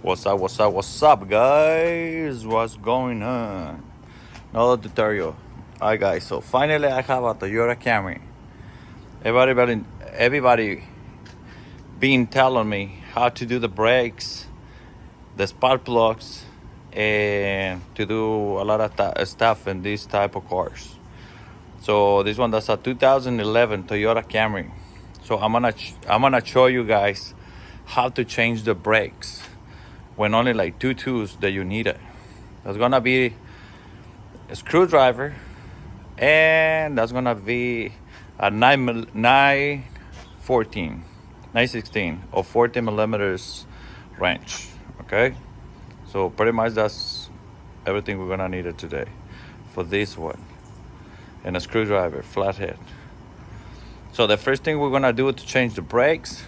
What's up, guys? What's going on? Another tutorial. Alright, guys, so finally I have a Toyota Camry. Everybody been telling me how to do the brakes, the spark plugs, and to do a lot of stuff in these type of cars. So this one, that's a 2011 Toyota Camry. So I'm gonna show you guys how to change the brakes when only like two tools that you need it. That's gonna be a screwdriver, and that's gonna be a 916 or 40 millimeters wrench. Okay, so pretty much that's everything we're gonna need it today for this one, and a screwdriver, flathead. So the first thing we're gonna do to change the brakes,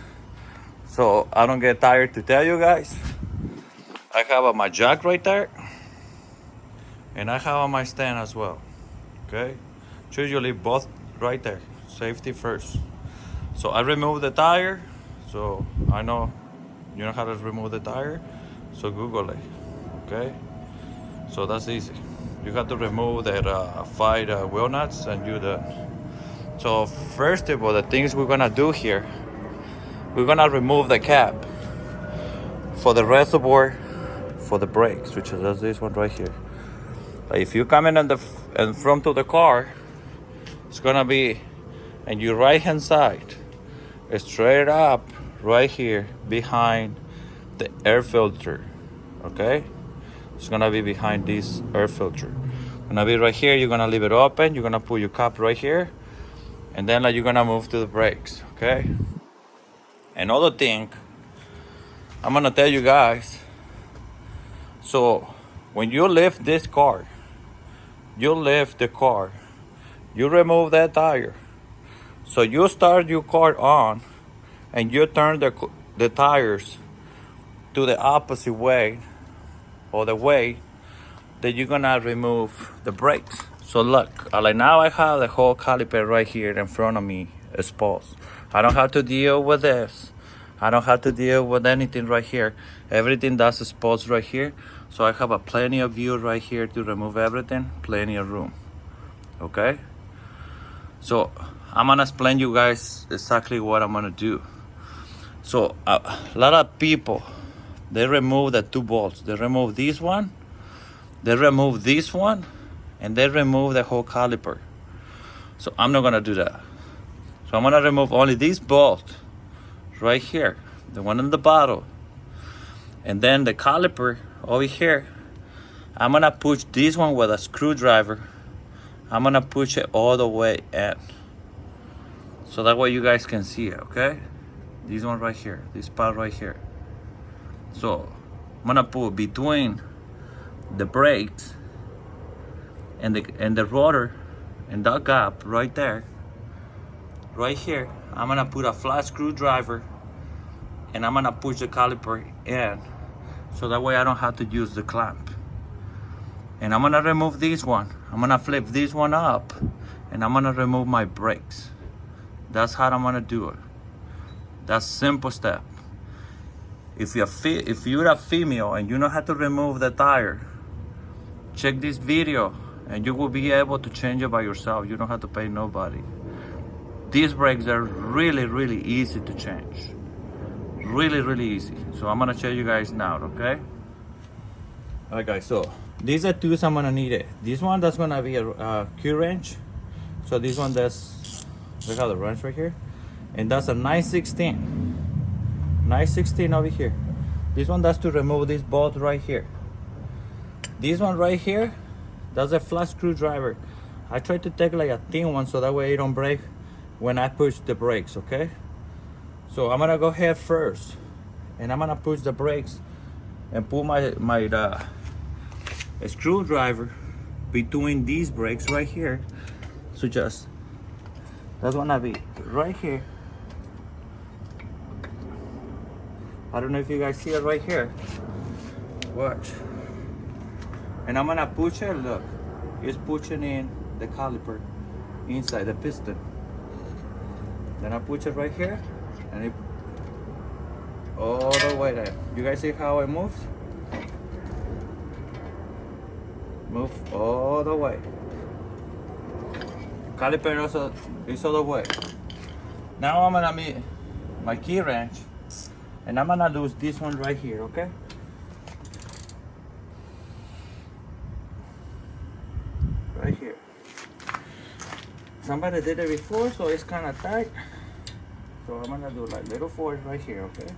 so I don't get tired to tell you guys, I have my jack right there, and I have my stand as well. Okay, usually both right there, safety first. So I remove the tire, so I know you know how to remove the tire, so Google it. Okay, so that's easy. You have to remove that 5 wheel nuts, and you done. So first of all, the things we're gonna do here, we're gonna remove the cap for the reservoir for the brakes, which is this one right here. Like if you come in front of the car, it's gonna be on your right hand side, straight up right here behind the air filter. Okay, it's gonna be behind this air filter. Gonna be right here. You're gonna leave it open. You're gonna put your cap right here, and then you're gonna move to the brakes. Okay. Another thing I'm gonna tell you guys. So when you lift this car, you lift the car, you remove that tire. So you start your car on, and you turn the tires to the opposite way, or the way that you're gonna remove the brakes. So look, like now I have the whole caliper right here in front of me exposed. I don't have to deal with this. I don't have to deal with anything right here. Everything that's exposed right here. So I have a plenty of view right here to remove everything, plenty of room. Okay? So I'm gonna explain you guys exactly what I'm gonna do. So a lot of people, they remove the 2 bolts. They remove this one, they remove this one, and they remove the whole caliper. So I'm not gonna do that. So I'm gonna remove only this bolt right here, the one in the bottom, and then the caliper over here. I'm gonna push this one with a screwdriver. I'm gonna push it all the way in, so that way you guys can see it. Okay, this one right here, this part right here. So I'm gonna put between the brakes and the rotor, and that gap right there, right here. I'm gonna put a flat screwdriver, and I'm gonna push the caliper in, so that way I don't have to use the clamp. And I'm gonna remove this one. I'm gonna flip this one up, and I'm gonna remove my brakes. That's how I'm gonna do it. That's simple step. If you're a female and you know how to remove the tire, check this video, and you will be able to change it by yourself. You don't have to pay nobody. These brakes are really, really easy to change. Really, really easy. So I'm gonna show you guys now, okay? Alright guys, so these are tools I'm gonna need it. This one, that's gonna be a Q wrench. So this one, look how the wrench right here. And that's a 916. 916 over here. This one, that's to remove this bolt right here. This one right here, that's a flat screwdriver. I try to take like a thin one, so that way it don't break when I push the brakes. Okay, so I'm gonna go ahead first, and I'm gonna push the brakes and put my screwdriver between these brakes right here. So that's gonna be right here. I don't know if you guys see it right here. Watch. And I'm gonna push it. Look, it's pushing in the caliper inside the piston. Then I push it right here, and it all the way there. You guys see how it moves? Move all the way. Caliper also is all the way. Now I'm gonna meet my key wrench, and I'm gonna lose this one right here, okay? Right here. Somebody did it before, so it's kind of tight. So I'm gonna do like little force right here, okay?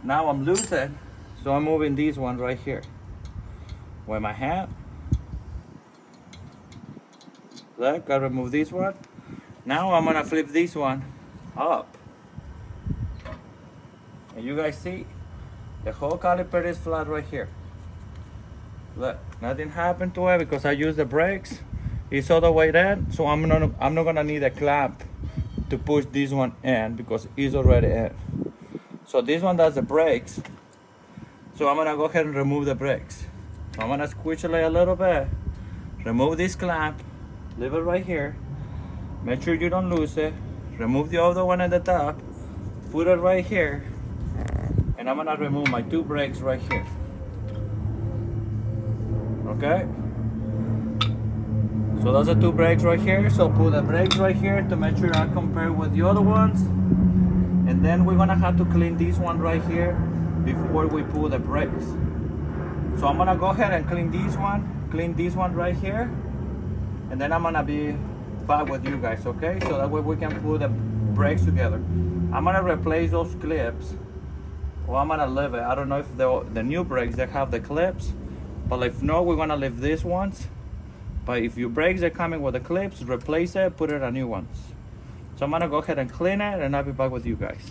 Now I'm loosened, so I'm moving this one right here. With my hand. Look, I remove this one. Now I'm gonna flip this one up. And you guys see, the whole caliper is flat right here. Look, nothing happened to it because I used the brakes. It's all the way there, so I'm not gonna need a clamp to push this one in because it's already in. So this one does the brakes. So I'm gonna go ahead and remove the brakes. So I'm gonna squish it a little bit, remove this clamp, leave it right here. Make sure you don't lose it. Remove the other one at the top, put it right here, and I'm gonna remove my two brakes right here. Okay? So those are two brakes right here. So put the brakes right here to make sure I compare with the other ones. And then we're gonna have to clean this one right here before we pull the brakes. So I'm gonna go ahead and clean this one right here. And then I'm gonna be back with you guys, okay? So that way we can pull the brakes together. I'm gonna replace those clips. Well, I'm gonna leave it. I don't know if the new brakes, they have the clips. But if not, we're gonna leave these ones. But if your brakes are coming with the clips, replace it, put it on new ones. So I'm gonna go ahead and clean it, and I'll be back with you guys.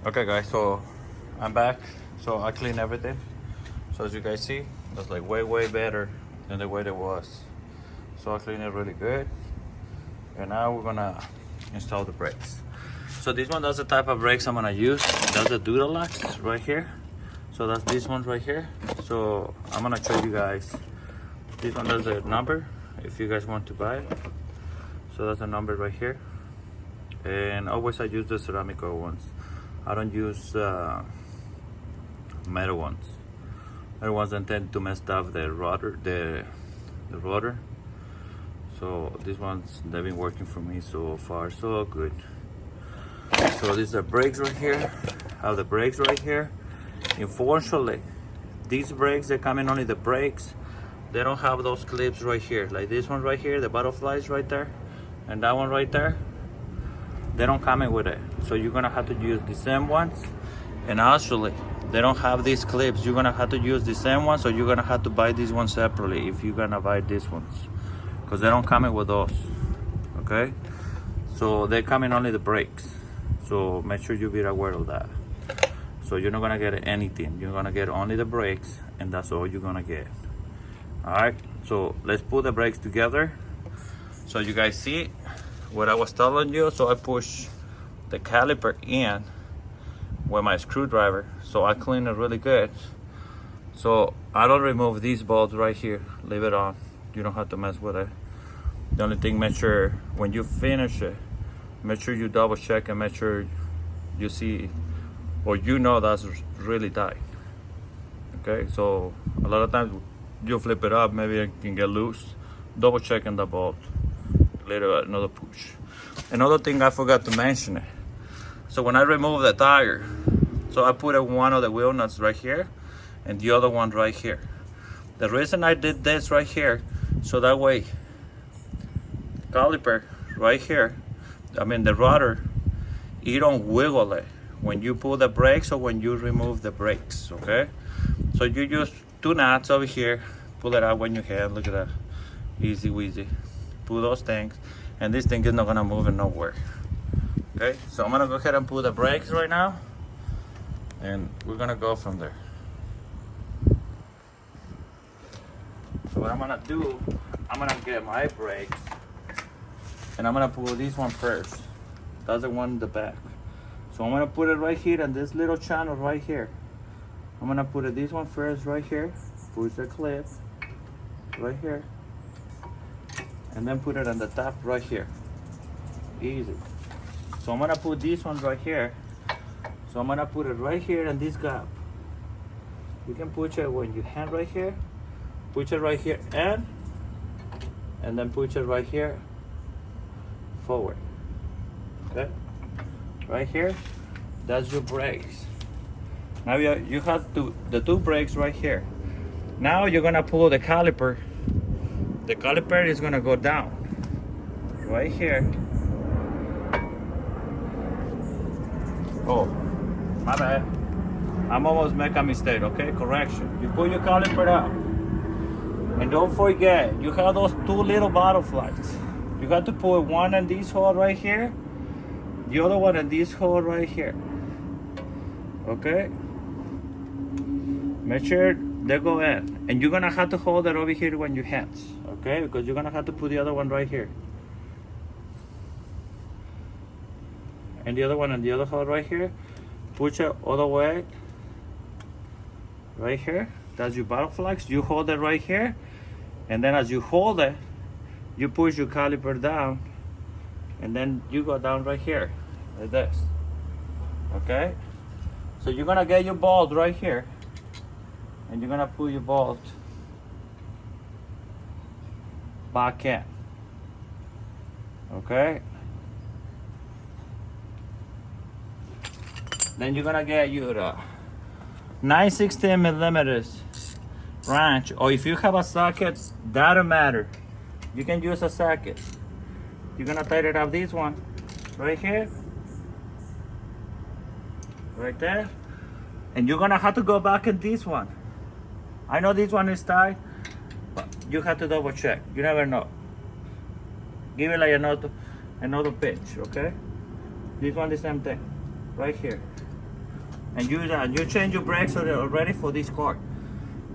Okay guys, so I'm back. So I cleaned everything. So as you guys see, that's like way better than the way it was. So I cleaned it really good. And now we're gonna install the brakes. So this one, that's the type of brakes I'm gonna use. That's the Duralax right here. So that's this one right here. So I'm gonna show you guys. This one does a number if you guys want to buy it. So that's a number right here. And always I use the ceramic ones. I don't use metal ones. Metal ones tend to mess up the rotor, the rotor. So these ones, they've been working for me so far, so good. So these are brakes right here. I have the brakes right here. Unfortunately, these brakes, they come in only the brakes. They don't have those clips right here. Like this one right here, the butterflies right there, and that one right there. They don't come in with it. So you're gonna have to use the same ones. And actually, they don't have these clips. You're gonna have to use the same ones, so you're gonna have to buy these ones separately if you're gonna buy these ones. Because they don't come in with those, okay? So they come in only the brakes. So make sure you be aware of that. So you're not gonna get anything. You're gonna get only the brakes, and that's all you're gonna get. All right, so let's put the brakes together. So you guys see what I was telling you. So I push the caliper in with my screwdriver. So I clean it really good. So I don't remove these bolts right here. Leave it on. You don't have to mess with it. The only thing, make sure when you finish it, make sure you double check and make sure you see, or you know that's really tight. Okay, so a lot of times you flip it up, maybe it can get loose. Double checking the bolt. Later another push. Another thing I forgot to mention it. So when I remove the tire, so I put one of the wheel nuts right here and the other one right here. The reason I did this right here, so that way caliper right here, I mean the rotor, you don't wiggle it when you pull the brakes or when you remove the brakes, okay? So you use two nuts over here, pull it out when you can. Look at that, easy weasy. Pull those things, and this thing is not gonna move nowhere. Okay, so I'm gonna go ahead and pull the brakes right now, and we're gonna go from there. So what I'm gonna do, I'm gonna get my brakes, and I'm gonna pull this one first. That's the one in the back. So I'm gonna put it right here in this little channel right here. I'm gonna put this one first right here, push the clip, right here, and then put it on the top right here. Easy. So I'm gonna put this one right here. So I'm gonna put it right here in this gap. You can put it when you hand right here, put it right here and then put it right here forward. Okay? Right here, that's your brakes. Now you have the two brakes right here. Now you're gonna pull the caliper. The caliper is gonna go down right here. Oh, my bad. I'm almost making a mistake, okay? Correction. You put your caliper out. And don't forget, you have those two little butterflies. You got to put one in this hole right here, the other one in this hole right here. Okay? Make sure they go in. And you're gonna have to hold it over here when you hands, okay? Because you're gonna have to put the other one right here. And the other one in the other hole right here. Push it all the way right here. That's your butterflies. You hold it right here. And then as you hold it, you push your caliper down. And then you go down right here, like this. Okay? So you're gonna get your bolt right here. And you're gonna put your bolt back in. Okay? Then you're gonna get your 9/16 millimeters wrench, or if you have a socket, doesn't matter. You can use a socket. You're gonna tighten up this one right here, right there, and you're gonna have to go back in this one. I know this one is tight, but you have to double check. You never know. Give it like another pinch, okay? This one the same thing, right here. And you change your brakes already for this car.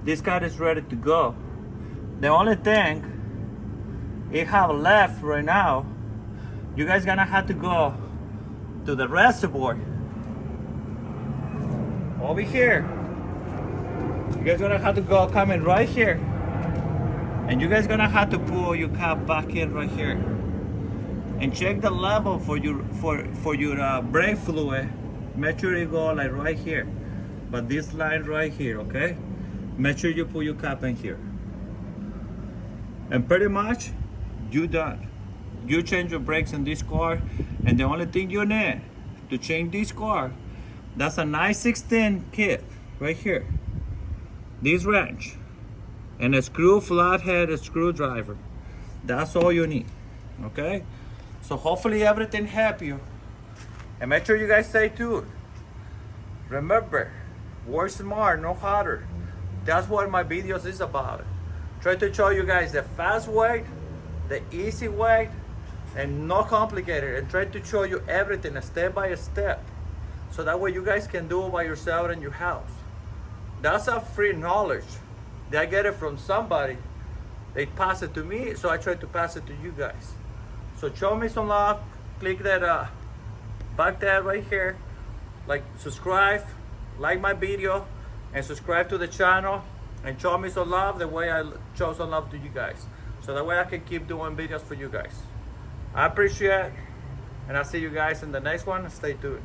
This car is ready to go. The only thing it have left right now, you guys gonna have to go to the reservoir over here. You guys gonna have to go coming right here, and you guys gonna have to pull your cap back in right here, and check the level for your brake fluid. Make sure you go like right here, but this line right here, okay? Make sure you put your cap in here. And pretty much, you done. You change your brakes in this car, and the only thing you need to change this car, that's a 9/16 kit right here. This wrench, and a flathead screwdriver. That's all you need, okay? So hopefully everything helped you. And make sure you guys stay tuned. Remember, work smart, not harder. That's what my videos is about. Try to show you guys the fast way, the easy way, and not complicated. And try to show you everything step by step. So that way you guys can do it by yourself in your house. That's a free knowledge. I get it from somebody. They pass it to me, so I try to pass it to you guys. So show me some love. Click that back there right here, like subscribe, like my video, and subscribe to the channel, and show me some love the way I show some love to you guys, so that way I can keep doing videos for you guys. I appreciate it, and I'll see you guys in the next one. Stay tuned.